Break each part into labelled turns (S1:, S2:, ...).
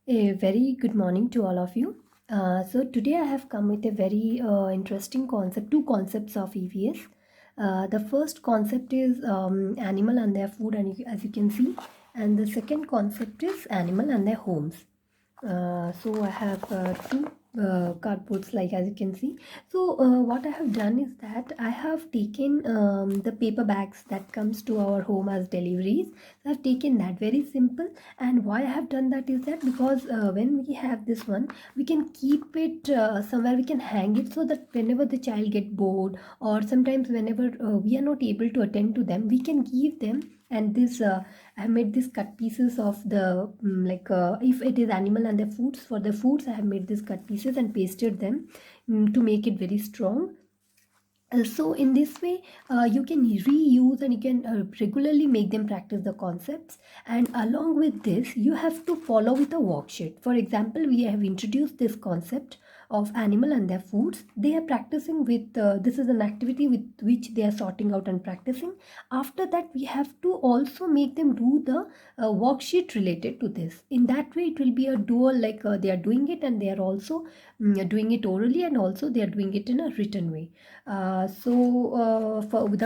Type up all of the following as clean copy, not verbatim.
S1: A very good morning to all of you. So today I have come with a very interesting concept, two concepts of EVS. The first concept is animal and their food, and as you can see, and the second concept is animal and their homes. So I have two cardboards, like as you can see. So what I have done is that I have taken the paper bags that comes to our home as deliveries. So I've taken that, very simple. And why I have done that is that because when we have this one, we can keep it somewhere, we can hang it, so that whenever the child get bored, or sometimes whenever we are not able to attend to them, we can give them. And this I have made these cut pieces of the if it is animal and the foods, for the foods I have made these cut pieces and pasted them to make it very strong. So in this way you can reuse and you can regularly make them practice the concepts, and along with this you have to follow with a worksheet. For example, we have introduced this concept of animal and their foods. They are practicing with this is an activity with which they are sorting out and practicing. After that, we have to also make them do the worksheet related to this. In that way it will be a dual, like they are doing it and they are also doing it orally, and also they are doing it in a written way. Without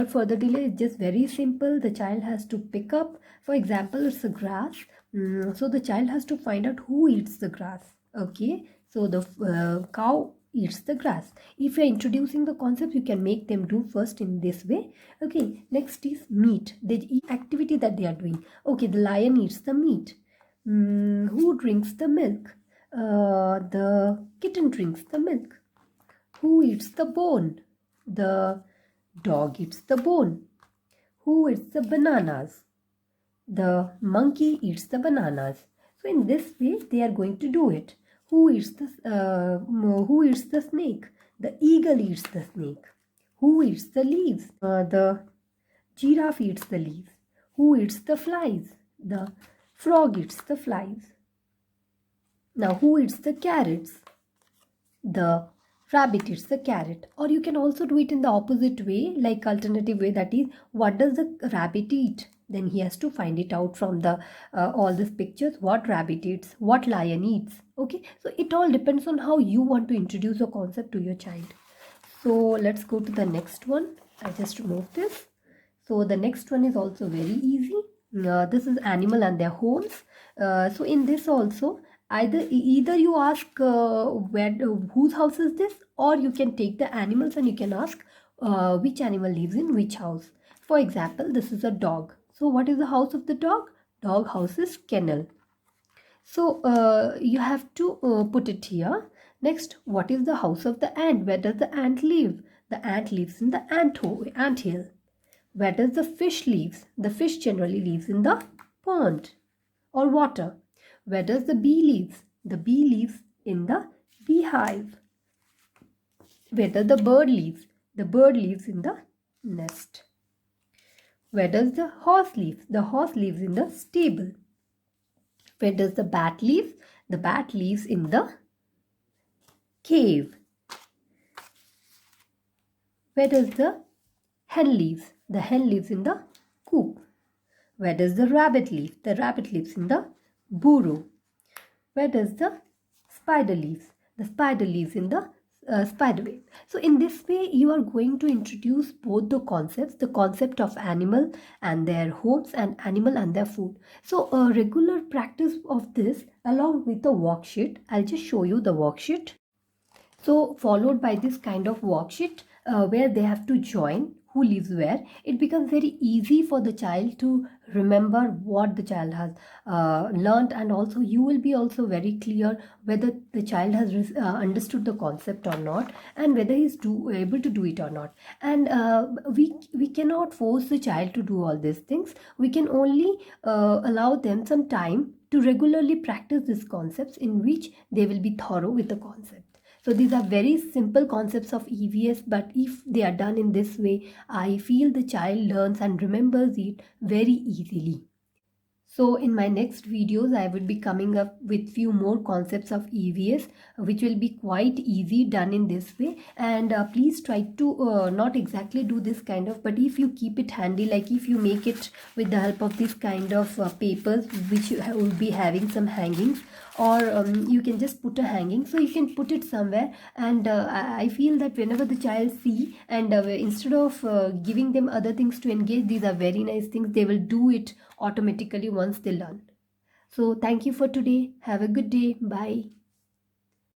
S1: further delay, it's just very simple. The child has to pick up, for example, it's a grass. So the child has to find out who eats the grass. Okay, so the cow eats the grass. If you're introducing the concept, you can make them do first in this way. Okay, next is meat. The activity that they are doing. Okay, the lion eats the meat. Who drinks the milk? The kitten drinks the milk. Who eats the bone? The dog eats the bone. Who eats the bananas? The monkey eats the bananas. So in this way they are going to do it. Who eats the snake? The eagle eats the snake. Who eats the leaves? The giraffe eats the leaves. Who eats the flies? The frog eats the flies. Now who eats the carrots? The rabbit eats the carrot. Or you can also do it in the opposite way, like alternative way, that is, what does the rabbit eat? Then he has to find it out from the all these pictures, what rabbit eats, what lion eats. Okay, so it all depends on how you want to introduce a concept to your child. So let's go to the next one. I just removed this. So the next one is also very easy. This is animal and their homes. So in this also, either you ask whose house is this, or you can take the animals and you can ask which animal lives in which house. For example, this is a dog. So what is the house of the dog? Dog house is kennel. So you have to put it here. Next, what is the house of the ant? Where does the ant live? The ant lives in the ant hill. Where does the fish live? The fish generally lives in the pond or water. Where does the bee live? The bee lives in the beehive. Where does the bird live? The bird lives in the nest. Where does the horse live? The horse lives in the stable. Where does the bat live? The bat lives in the cave. Where does the hen live? The hen lives in the coop. Where does the rabbit live? The rabbit lives in the burrow. Where does the spider live? The spider lives in the spider web. So in this way you are going to introduce both the concepts, the concept of animal and their homes and animal and their food. So a regular practice of this along with the worksheet. I'll just show you the worksheet. So followed by this kind of worksheet where they have to join who lives where, it becomes very easy for the child to remember what the child has learned, and also you will be also very clear whether the child has understood the concept or not, and whether he's able to do it or not. And we cannot force the child to do all these things. We can only allow them some time to regularly practice these concepts, in which they will be thorough with the concept. So these are very simple concepts of EVS, but if they are done in this way, I feel the child learns and remembers it very easily. So in my next videos, I will be coming up with few more concepts of EVS, which will be quite easy done in this way. And please try to not exactly do this kind of, but if you keep it handy, like if you make it with the help of this kind of papers, which you will be having some hangings, or you can just put a hanging, so you can put it somewhere. And I feel that whenever the child see, and instead of giving them other things to engage, these are very nice things, they will do it automatically once they learn. So thank you for today. Have a good day. Bye.